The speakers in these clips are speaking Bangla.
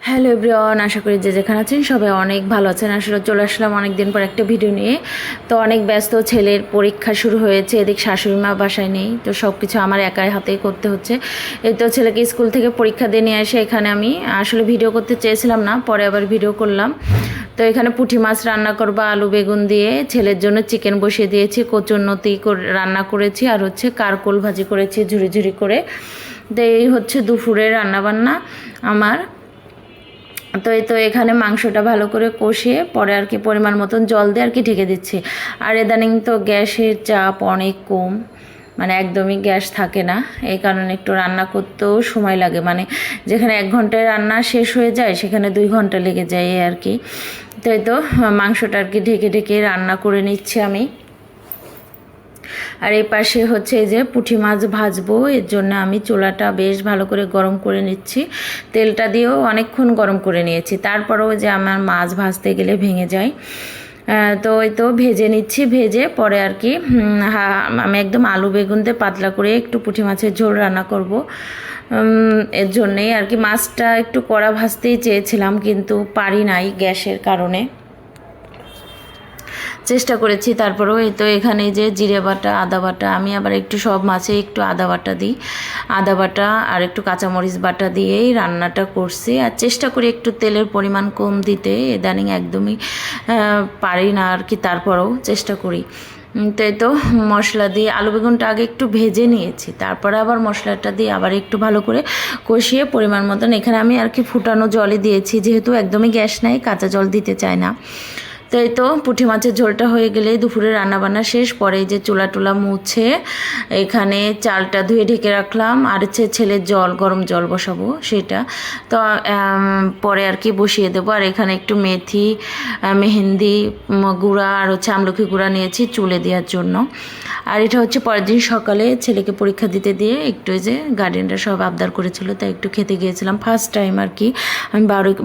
হ্যালো এভরিওয়ান, আশা করি যে যেখানে আছেন সবাই অনেক ভালো আছেন। আসলে চলে আসলাম অনেক দিন পর একটা ভিডিও নিয়ে। তো অনেক ব্যস্ত, ছেলের পরীক্ষা শুরু হয়েছে, এদিক শাশুড়ি মা বাসায় নেই, তো সব কিছু আমার একাই হাতেই করতে হচ্ছে। এই তো ছেলেকে স্কুল থেকে পরীক্ষা দিয়ে নিয়ে এসে এখানে আমি আসলে ভিডিও করতে চেয়েছিলাম না, পরে আবার ভিডিও করলাম। তো এখানে পুঁটি মাছ রান্না করবো আলু বেগুন দিয়ে, ছেলের জন্য চিকেন বসিয়ে দিয়েছি, কচুরনতি রান্না করেছি, আর হচ্ছে কারকোল ভাজি করেছি ঝুরি ঝুরি করে। তো এই হচ্ছে দুপুরের রান্নাবান্না আমার। তো এই তো এখানে মাংসটা ভালো করে কষিয়ে পরে আর কি পরিমাণ মতন জল দিয়ে আর কি ঢেকে দিচ্ছি। আর ইদানিং তো গ্যাসের চাপ অনেক কম, মানে একদমই গ্যাস থাকে না, এই কারণে একটু রান্না করতেও সময় লাগে, মানে যেখানে 1 ঘন্টায় রান্না শেষ হয়ে যায় সেখানে 2 ঘন্টা লেগে যায় আর কি। তো এই তো মাংসটা আর কি ঢেকে ঢেকে রান্না করে নিচ্ছি আমি। আর এই পাশে হচ্ছে এই যে পুঁটি মাছ ভাজবো, এর জন্য আমি চুলাটা বেশ ভালো করে গরম করে নিচ্ছি। তেলটা দিয়েও অনেকক্ষণ গরম করে নিয়েছি, তারপরেও যে আমার মাছ ভাজতে গেলে ভেঙে যায়। তো ওই তো ভেজে নিচ্ছি, ভেজে পরে আর কি আমি একদম আলু বেগুন দিয়ে পাতলা করে একটু পুঁটি মাছের ঝোল রান্না করব। এর জন্যেই আর কি মাছটা একটু কড়া ভাজতেই চেয়েছিলাম, কিন্তু পারি নাই গ্যাসের কারণে, চেষ্টা করেছি। তারপরেও এই তো এখানে যে জিরে বাটা আদা বাটা, আমি আবার একটু সব মাছে একটু আদা বাটা দিই, আদা বাটা আর একটু কাঁচামরিচ বাটা দিয়েই রান্নাটা করছি। আর চেষ্টা করি একটু তেলের পরিমাণ কম দিতে, ইদানিং একদমই পারি না আর কি, তারপরেও চেষ্টা করি। তো এই তো মশলা দিয়ে আলু বেগুনটা আগে একটু ভেজে নিয়েছি, তারপরে আবার মশলাটা দিয়ে আবার একটু ভালো করে কষিয়ে পরিমাণ মতন এখানে আমি আর কি ফুটানো জলই দিয়েছি, যেহেতু একদমই গ্যাস নাই, কাঁচা জল দিতে চাই না। তো এই তো পুঁটি মাছের ঝোলটা হয়ে গেলে দুপুরে রান্নাবান্না শেষ। পরে যে চুলা টুলা মুছে এখানে চালটা ধুয়ে ঢেকে রাখলাম, আর হচ্ছে ছেলের গরম জল বসাবো সেটা। তো পরে আর কি বসিয়ে দেবো। আর এখানে একটু মেথি, মেহেন্দি গুঁড়া আর হচ্ছে আমলকি গুঁড়া নিয়েছি চুলে দেওয়ার জন্য। আর এটা হচ্ছে পরের দিন সকালে ছেলেকে পরীক্ষা দিতে দিয়ে একটু যে গার্ডেনটা সব আবদার করেছিল, তাই একটু খেতে গিয়েছিলাম, ফার্স্ট টাইম আর কি আমি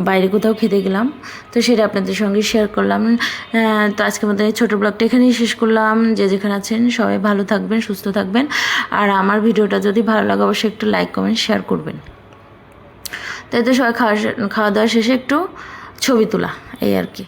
বাইরে কোথাও খেতে গেলাম, তো সেটা আপনাদের সঙ্গে শেয়ার করলাম। তো আজকের মধ্যে এই ছোটো ব্লগটা এখানেই শেষ করলাম। যে যেখানে আছেন সবাই ভালো থাকবেন, সুস্থ থাকবেন। আর আমার ভিডিওটা যদি ভালো লাগে অবশ্যই একটু লাইক কমেন্ট শেয়ার করবেন। তাই তো সবাই খাওয়া দাওয়া শেষে একটু ছবি তোলা, এই আর কি।